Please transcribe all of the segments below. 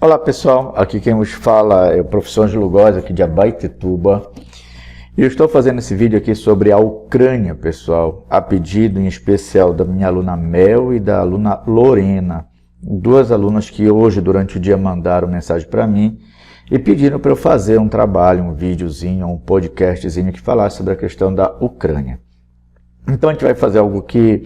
Olá pessoal, aqui quem vos fala é o professor Ângelo Góes, aqui de Abaetetuba. E eu estou fazendo esse vídeo aqui sobre a Ucrânia, pessoal, a pedido em especial da minha aluna Mel e da aluna Lorena, duas alunas que hoje durante o dia mandaram mensagem para mim e pediram para eu fazer um trabalho, um videozinho, um podcastzinho que falasse sobre a questão da Ucrânia. Então a gente vai fazer algo que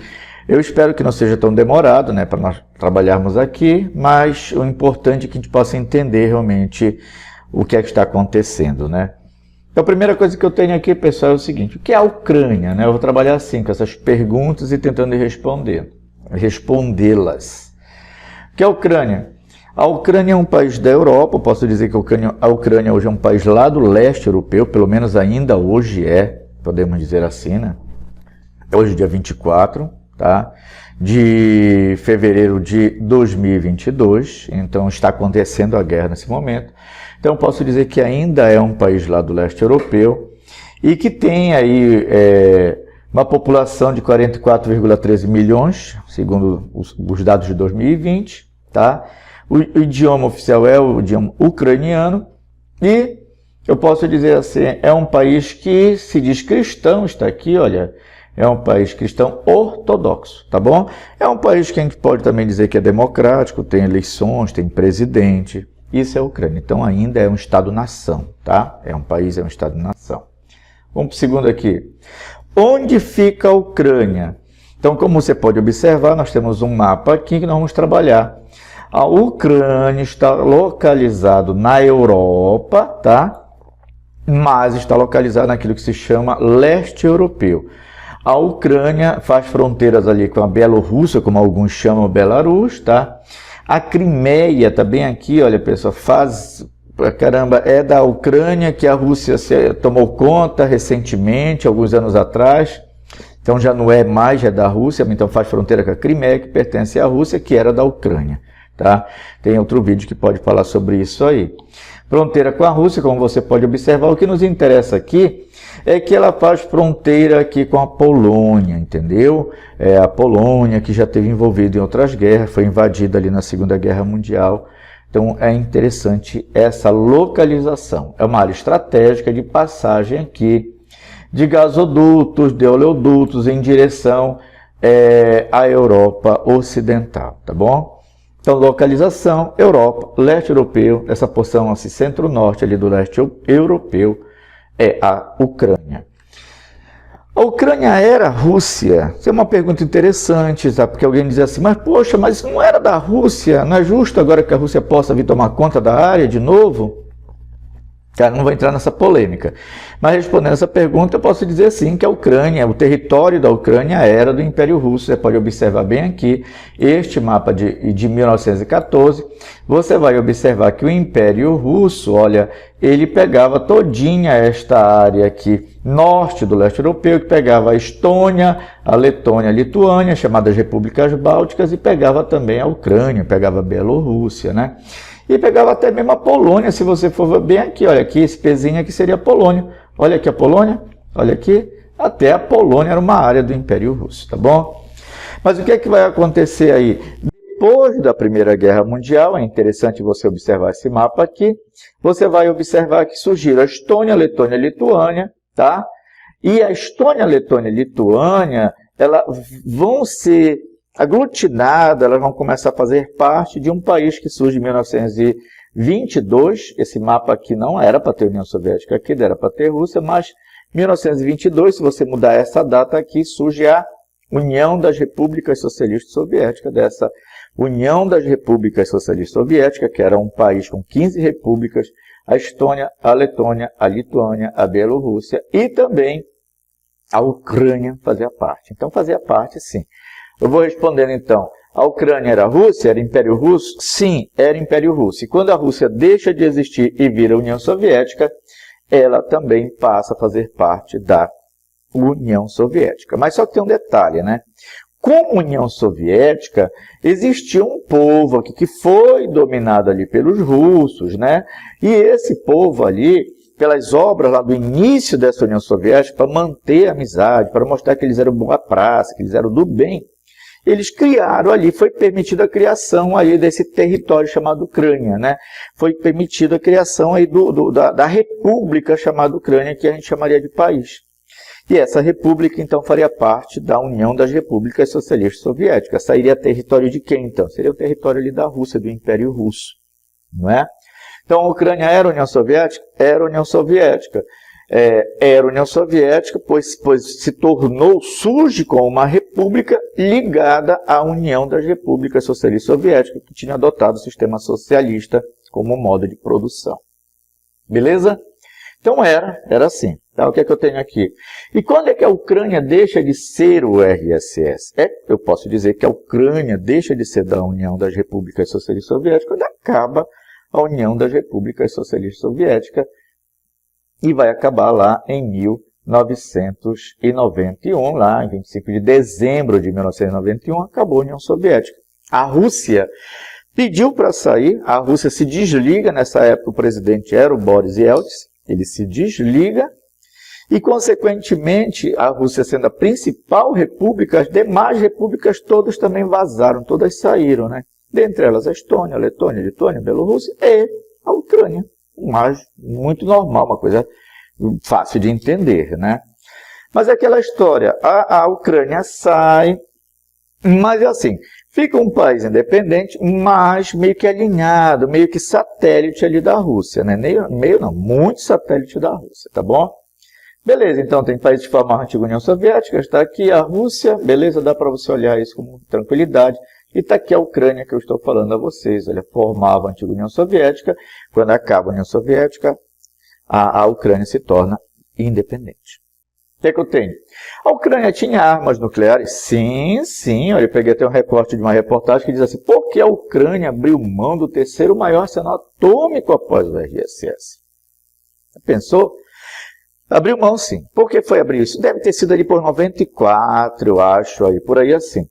eu espero que não seja tão demorado, né, para nós trabalharmos aqui, mas o importante é que a gente possa entender realmente o que é que está acontecendo, né? Então a primeira coisa que eu tenho aqui, pessoal, é o seguinte: o que é a Ucrânia, né? Eu vou trabalhar assim, com essas perguntas e tentando respondê-las. O que é a Ucrânia? A Ucrânia é um país da Europa. Eu posso dizer que a Ucrânia hoje é um país lá do leste europeu, pelo menos ainda hoje é, podemos dizer assim, né? Hoje dia 24, tá? De fevereiro de 2022, então está acontecendo a guerra nesse momento. Então posso dizer que ainda é um país lá do leste europeu e que tem aí uma população de 44,13 milhões, segundo os dados de 2020, tá? O idioma oficial é o idioma ucraniano e eu posso dizer assim, é um país que se diz cristão, está aqui, olha, é um país cristão ortodoxo, tá bom? É um país que a gente pode também dizer que é democrático, tem eleições, tem presidente. Isso é a Ucrânia. Então ainda é um Estado-nação, tá? É um país, é um Estado-nação. Vamos para o segundo aqui. Onde fica a Ucrânia? Então, como você pode observar, nós temos um mapa aqui que nós vamos trabalhar. A Ucrânia está localizado na Europa, tá? Mas está localizado naquilo que se chama leste europeu. A Ucrânia faz fronteiras ali com a Bielorrússia, como alguns chamam Belarus, tá? A Crimeia está bem aqui, olha pessoal, é da Ucrânia que a Rússia tomou conta recentemente, alguns anos atrás. Então já não é mais, já é da Rússia, então faz fronteira com a Crimeia, que pertence à Rússia, que era da Ucrânia, tá? Tem outro vídeo que pode falar sobre isso aí. Fronteira com a Rússia, como você pode observar, o que nos interessa aqui é que ela faz fronteira aqui com a Polônia, entendeu? É a Polônia que já esteve envolvida em outras guerras, foi invadida ali na Segunda Guerra Mundial. Então é interessante essa localização. É uma área estratégica de passagem aqui de gasodutos, de oleodutos em direção à Europa Ocidental, tá bom? Então, localização, Europa, leste europeu, essa porção assim, centro-norte ali do leste europeu, é a Ucrânia. A Ucrânia era Rússia? Isso é uma pergunta interessante, sabe? Porque alguém diz assim, mas poxa, mas isso não era da Rússia? Não é justo agora que a Rússia possa vir tomar conta da área de novo? Cara, não vou entrar nessa polêmica. Mas respondendo essa pergunta, eu posso dizer sim que a Ucrânia, o território da Ucrânia era do Império Russo. Você pode observar bem aqui este mapa de 1914. Você vai observar que o Império Russo, olha, ele pegava todinha esta área aqui, norte do leste europeu, que pegava a Estônia, a Letônia, a Lituânia, chamadas Repúblicas Bálticas, e pegava também a Ucrânia, pegava a Bielorrússia, né? E pegava até mesmo a Polônia, se você for ver bem aqui, olha aqui, esse pezinho aqui seria a Polônia. Olha aqui a Polônia, olha aqui, até a Polônia era uma área do Império Russo, tá bom? Mas o que é que vai acontecer aí? Depois da Primeira Guerra Mundial, é interessante você observar esse mapa aqui, você vai observar que surgiram a Estônia, Letônia e Lituânia, tá? E a Estônia, Letônia e Lituânia, elas vão ser aglutinadas, elas vão começar a fazer parte de um país que surge em 1922. Esse mapa aqui não era para ter União Soviética aqui, era para ter Rússia, mas 1922, se você mudar essa data aqui, surge a União das Repúblicas Socialistas Soviéticas, dessa União das Repúblicas Socialistas Soviéticas, que era um país com 15 repúblicas, a Estônia, a Letônia, a Lituânia, a Bielorrússia e também a Ucrânia fazia parte. Então fazia parte sim. Eu vou respondendo então, a Ucrânia era Rússia, era Império Russo? Sim, era Império Russo. E quando a Rússia deixa de existir e vira União Soviética, ela também passa a fazer parte da União Soviética. Mas só que tem um detalhe, né? Com a União Soviética, existia um povo aqui que foi dominado ali pelos russos, né? E esse povo ali, pelas obras lá do início dessa União Soviética, para manter a amizade, para mostrar que eles eram boa praça, que eles eram do bem, eles criaram ali, foi permitida a criação aí desse território chamado Ucrânia, né? Foi permitida a criação aí da república chamada Ucrânia, que a gente chamaria de país. E essa república, então, faria parte da União das Repúblicas Socialistas Soviéticas. Sairia território de quem, então? Seria o território ali da Rússia, do Império Russo, não é? Então, a Ucrânia era a União Soviética? Era a União Soviética. Era a União Soviética, pois se tornou, surge como uma república ligada à União das Repúblicas Socialistas Soviéticas, que tinha adotado o sistema socialista como modo de produção. Beleza? Então era assim. Tá? O que é que eu tenho aqui? E quando é que a Ucrânia deixa de ser o RSS? Eu posso dizer que a Ucrânia deixa de ser da União das Repúblicas Socialistas Soviéticas quando acaba a União das Repúblicas Socialistas Soviéticas, e vai acabar lá em 1991, lá em 25 de dezembro de 1991, acabou a União Soviética. A Rússia pediu para sair, a Rússia se desliga, nessa época o presidente era o Boris Yeltsin, ele se desliga, e consequentemente, a Rússia sendo a principal república, as demais repúblicas todas também vazaram, todas saíram, né? Dentre elas a Estônia, a Letônia, a Lituânia, a Bielorrússia e a Ucrânia. Mas muito normal, uma coisa fácil de entender, né? Mas é aquela história, a Ucrânia sai, mas é assim, fica um país independente, mas meio que alinhado, meio que satélite ali da Rússia, né? Meio não, muito satélite da Rússia, tá bom? Beleza, então tem países que formaram a antiga União Soviética, está aqui a Rússia, beleza, dá para você olhar isso com tranquilidade. E está aqui a Ucrânia que eu estou falando a vocês. Ela formava a antiga União Soviética. Quando acaba a União Soviética, a Ucrânia se torna independente. O que é que eu tenho? A Ucrânia tinha armas nucleares? Sim, sim. Olha, eu peguei até um recorte de uma reportagem que diz assim: por que a Ucrânia abriu mão do terceiro maior arsenal atômico após o RSS? Pensou? Abriu mão, sim. Por que foi abrir isso? Deve ter sido ali por 94, eu acho, aí, por aí assim.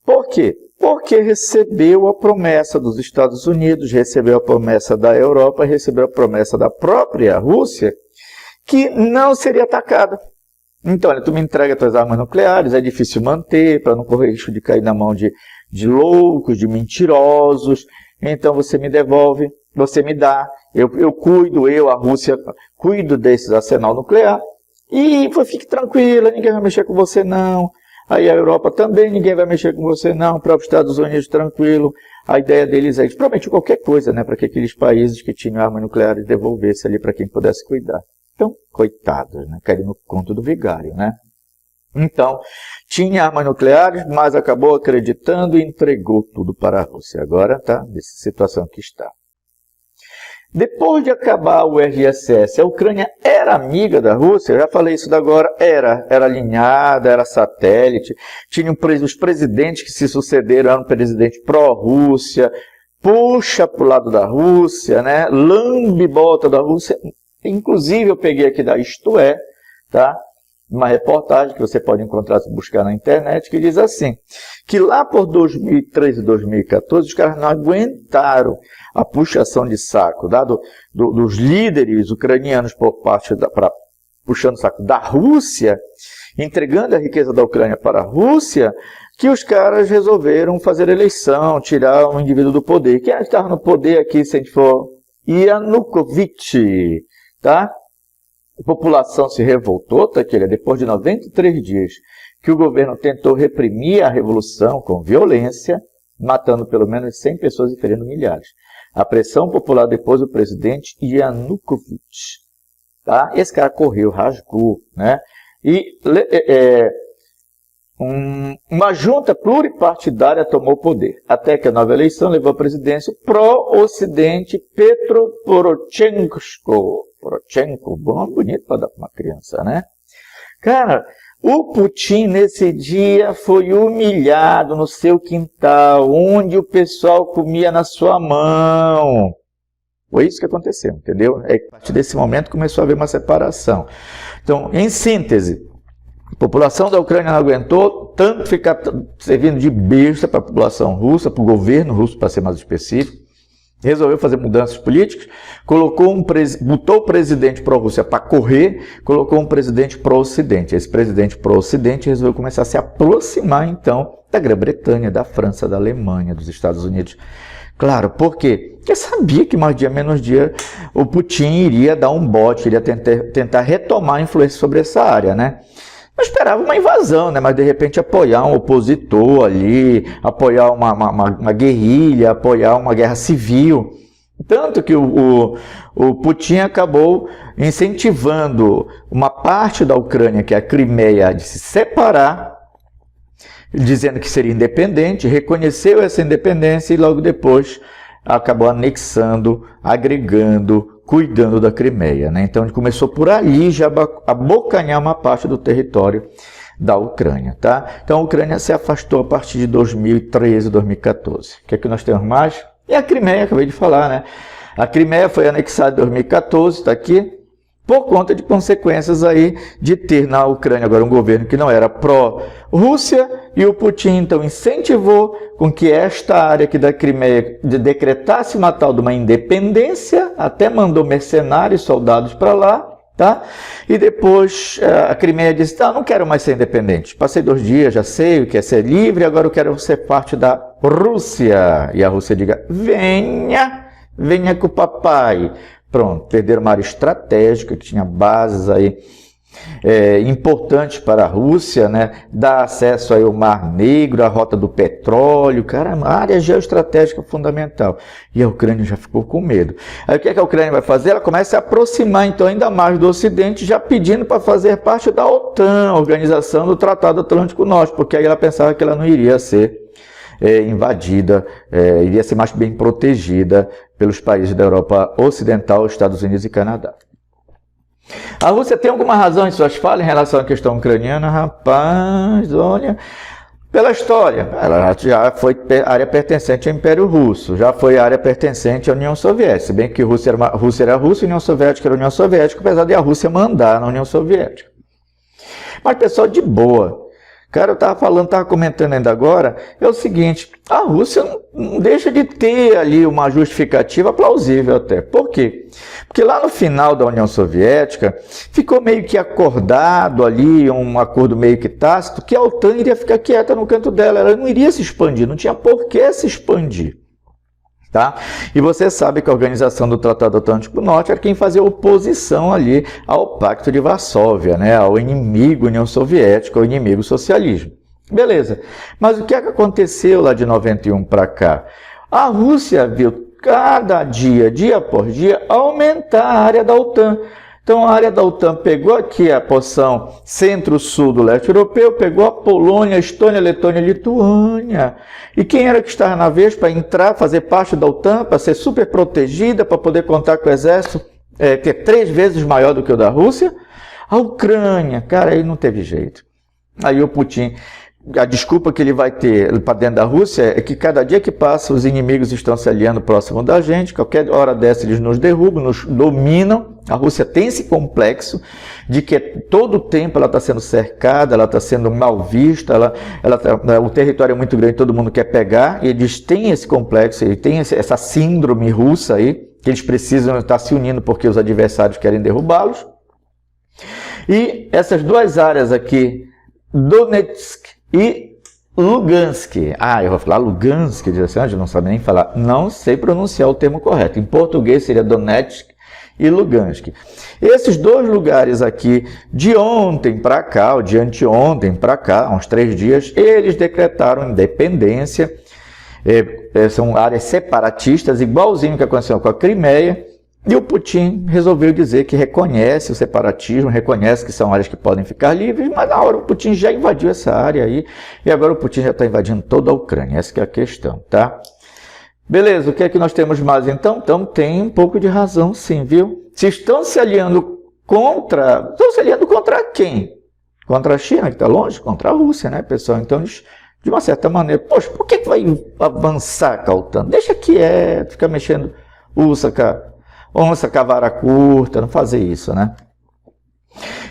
Por quê? Porque recebeu a promessa dos Estados Unidos, recebeu a promessa da Europa, recebeu a promessa da própria Rússia, que não seria atacada. Então, olha, tu me entrega tuas armas nucleares, é difícil manter, para não correr risco de cair na mão de loucos, de mentirosos, então você me devolve, você me dá, eu cuido, a Rússia, cuido desses arsenal nuclear, e fique tranquila, ninguém vai mexer com você não. Aí a Europa também, ninguém vai mexer com você não, o próprio Estados Unidos tranquilo. A ideia deles é, provavelmente qualquer coisa, né, para que aqueles países que tinham armas nucleares devolvessem ali para quem pudesse cuidar. Então, coitados, né, caíram no conto do vigário, né. Então, tinha armas nucleares, mas acabou acreditando e entregou tudo para a Rússia. Agora está nessa situação que está. Depois de acabar o RSS, a Ucrânia era amiga da Rússia, eu já falei isso da agora, era alinhada, era satélite, tinha os presidentes que se sucederam, eram presidente pró-Rússia, puxa para o lado da Rússia, né? Lambe bota da Rússia. Inclusive eu peguei aqui da Isto É, tá? Uma reportagem que você pode encontrar se buscar na internet, que diz assim, que lá por 2013 e 2014 os caras não aguentaram a puxação de saco dos líderes ucranianos por parte puxando o saco da Rússia, entregando a riqueza da Ucrânia para a Rússia, que os caras resolveram fazer eleição, tirar um indivíduo do poder. Quem estava no poder aqui, se a gente for, Yanukovych, tá? A população se revoltou, tá aqui, depois de 93 dias que o governo tentou reprimir a revolução com violência, matando pelo menos 100 pessoas e ferindo milhares. A pressão popular depois do presidente Yanukovych. Tá? Esse cara correu, rasgou, né? E uma junta pluripartidária tomou o poder, até que a nova eleição levou à presidência o pró-ocidente Petro Poroshenko. Poroshenko, bom, bonito para dar para uma criança, né? Cara, o Putin nesse dia foi humilhado no seu quintal, onde o pessoal comia na sua mão. Foi isso que aconteceu, entendeu? A partir desse momento começou a haver uma separação. Então, em síntese, a população da Ucrânia não aguentou tanto ficar servindo de besta para a população russa, para o governo russo, para ser mais específico. Resolveu fazer mudanças políticas, botou o presidente pró-Rússia para correr, colocou um presidente pró-Ocidente. Esse presidente pró-Ocidente resolveu começar a se aproximar, então, da Grã-Bretanha, da França, da Alemanha, dos Estados Unidos. Claro, por quê? Porque sabia que mais dia menos dia o Putin iria dar um bote, iria tentar retomar a influência sobre essa área, né? Não esperava uma invasão, né? Mas de repente apoiar um opositor ali, apoiar uma guerrilha, apoiar uma guerra civil. Tanto que o Putin acabou incentivando uma parte da Ucrânia, que é a Crimeia, de se separar, dizendo que seria independente, reconheceu essa independência e logo depois acabou anexando, agregando, cuidando da Crimeia, né? Então ele começou por ali já abocanhar uma parte do território da Ucrânia, tá? Então a Ucrânia se afastou a partir de 2013, 2014. O que é que nós temos mais? E a Crimeia, acabei de falar, né? A Crimeia foi anexada em 2014, está aqui, por conta de consequências aí de ter na Ucrânia agora um governo que não era pró-Rússia, e o Putin então incentivou com que esta área aqui da Crimeia decretasse uma tal de uma independência, até mandou mercenários, soldados para lá, tá? E depois a Crimeia disse, não quero mais ser independente, passei 2 dias, já sei o que é ser livre, agora eu quero ser parte da Rússia. E a Rússia diga, venha com o papai. Pronto, perderam uma área estratégica que tinha bases aí importantes para a Rússia, né? Dá acesso aí ao Mar Negro, à rota do petróleo, cara, uma área geoestratégica fundamental. E a Ucrânia já ficou com medo. Aí o que é que a Ucrânia vai fazer? Ela começa a se aproximar então ainda mais do Ocidente, já pedindo para fazer parte da OTAN, a Organização do Tratado Atlântico Norte, porque aí ela pensava que ela não iria ser invadida, iria ser mais bem protegida pelos países da Europa Ocidental, Estados Unidos e Canadá. A Rússia tem alguma razão em suas falas em relação à questão ucraniana? Rapaz, olha, pela história, ela já foi área pertencente ao Império Russo, já foi área pertencente à União Soviética, se bem que Rússia era Rússia e União Soviética era União Soviética, apesar de a Rússia mandar na União Soviética. Mas, pessoal, de boa. Cara, eu estava comentando ainda agora, é o seguinte, a Rússia não deixa de ter ali uma justificativa plausível até. Por quê? Porque lá no final da União Soviética, ficou meio que acordado ali, um acordo meio que tácito, que a OTAN iria ficar quieta no canto dela, ela não iria se expandir, não tinha por que se expandir. Tá? E você sabe que a Organização do Tratado Atlântico Norte era quem fazia oposição ali ao Pacto de Varsóvia, né? Ao inimigo União Soviética, ao inimigo socialismo. Beleza, mas o que é que aconteceu lá de 91 para cá? A Rússia viu cada dia, dia por dia, aumentar a área da OTAN. Então a área da OTAN pegou aqui a porção centro-sul do leste europeu, pegou a Polônia, a Estônia, a Letônia e a Lituânia. E quem era que estava na vez para entrar, fazer parte da OTAN, para ser super protegida, para poder contar com o exército, que é 3 vezes maior do que o da Rússia? A Ucrânia. Cara, aí não teve jeito. Aí o Putin, a desculpa que ele vai ter para dentro da Rússia é que cada dia que passa os inimigos estão se aliando próximo da gente, qualquer hora dessa eles nos derrubam, nos dominam. A Rússia tem esse complexo de que todo o tempo ela está sendo cercada, ela está sendo mal vista, o território é muito grande, todo mundo quer pegar, e eles têm esse complexo, eles têm essa síndrome russa aí, que eles precisam estar se unindo porque os adversários querem derrubá-los. E essas 2 áreas aqui, Donetsk e Lugansk. Eu vou falar Lugansk, diz assim, eu não sabe nem falar, não sei pronunciar o termo correto. Em português seria Donetsk e Lugansk. Esses 2 lugares aqui, de ontem para cá, ou de anteontem para cá, uns 3 dias, eles decretaram independência, são áreas separatistas, igualzinho que aconteceu com a Crimeia, e o Putin resolveu dizer que reconhece o separatismo, reconhece que são áreas que podem ficar livres, mas na hora o Putin já invadiu essa área aí, e agora o Putin já está invadindo toda a Ucrânia, essa que é a questão, tá? Beleza, o que é que nós temos mais então? Então tem um pouco de razão sim, viu? Se estão se aliando contra... Estão se aliando contra quem? Contra a China, que está longe? Contra a Rússia, né, pessoal? Então eles, de uma certa maneira, poxa, por que vai avançar com a OTAN? Deixa quieto, fica mexendo onça com a vara curta, não fazer isso, né?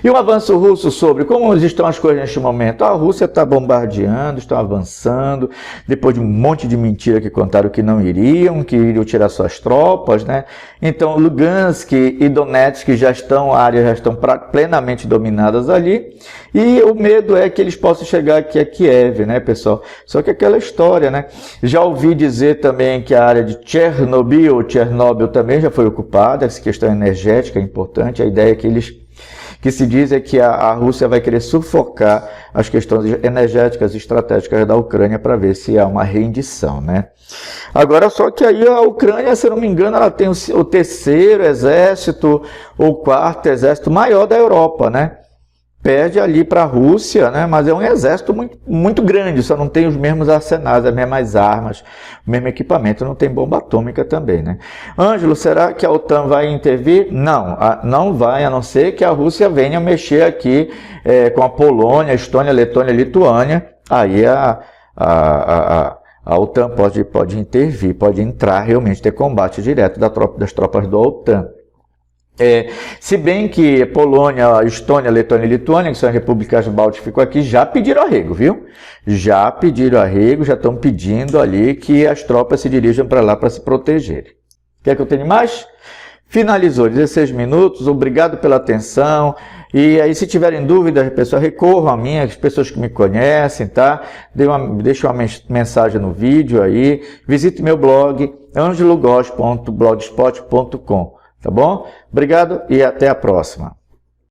E o avanço russo sobre como estão as coisas neste momento? A Rússia está bombardeando, estão avançando, depois de um monte de mentira que contaram que não iriam, que iriam tirar suas tropas, né? Então Lugansk e Donetsk áreas já estão plenamente dominadas ali, e o medo é que eles possam chegar aqui a Kiev, né, pessoal? Só que aquela história, né? Já ouvi dizer também que a área de Chernobyl também já foi ocupada, essa questão energética é importante, a ideia é que se diz é que a Rússia vai querer sufocar as questões energéticas e estratégicas da Ucrânia para ver se há uma rendição, né? Agora, só que aí a Ucrânia, se eu não me engano, ela tem o terceiro exército ou quarto exército maior da Europa, né? Perde ali para a Rússia, né? Mas é um exército muito, muito grande, só não tem os mesmos arsenais, as mesmas armas, o mesmo equipamento, não tem bomba atômica também, né? Ângelo, será que a OTAN vai intervir? Não, não vai, a não ser que a Rússia venha mexer aqui com a Polônia, Estônia, Letônia, Lituânia, aí a OTAN pode intervir, pode entrar realmente, ter combate direto das tropas da OTAN. Se bem que Polônia, Estônia, Letônia e Lituânia, que são as repúblicas bálticas que ficam aqui, já pediram arrego, viu? Já pediram arrego, já estão pedindo ali que as tropas se dirijam para lá para se protegerem. Quer que eu tenha mais? Finalizou, 16 minutos, obrigado pela atenção. E aí, se tiverem dúvidas, pessoal, recorram a mim, as pessoas que me conhecem, tá? Deixa uma mensagem no vídeo aí. Visite meu blog, angelogos.blogspot.com. Tá bom? Obrigado e até a próxima.